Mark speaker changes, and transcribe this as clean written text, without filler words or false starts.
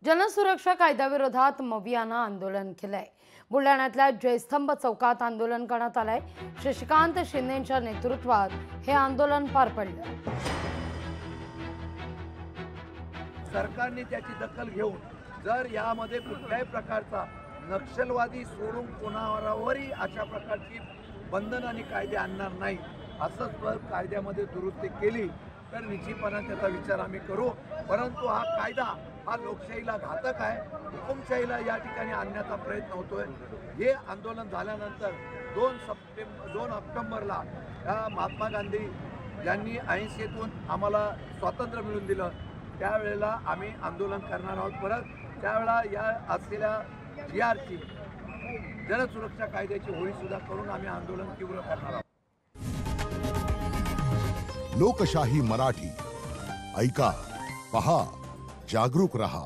Speaker 1: जनसुरक्षा कायद्याविरोधात मवियानं आंदोलन केलंय। बुलढाण्यातल्या जयस्तंभ चौकात आंदोलन करण्यात आलंय। शशिकांत शिंदेच्या नेतृत्वात हे आंदोलन पार पडलं।
Speaker 2: सरकारने त्याची दखल घेऊन जर यामध्ये कुठल्याही प्रकारचा नक्षलवादी सोडून कोणावरही अशा प्रकारची बंधन आणि कायदे आणणार नाही असं जर कायद्यामध्ये दुरुस्ती केली तर निश्चितपणे त्याचा विचार आम्ही करू। परंतु हा कायदा हा लोकशाहीला घातक आहे, हुकुमशाहीला या ठिकाणी आणण्याचा प्रयत्न होतोय। हे आंदोलन झाल्यानंतर 2 ऑक्टोबरला महात्मा गांधी यांनी 80तून आम्हाला स्वातंत्र्य मिळवून दिलं, त्यावेळेला आम्ही आंदोलन करणार आहोत। परत त्यावेळेला या असलेल्या GRची जनसुरक्षा कायद्याची होळी सुद्धा करून आम्ही आंदोलन तीव्र करणार आहोत।
Speaker 3: लोकशाही मराठी ऐका, पहा, जागरूक रहा।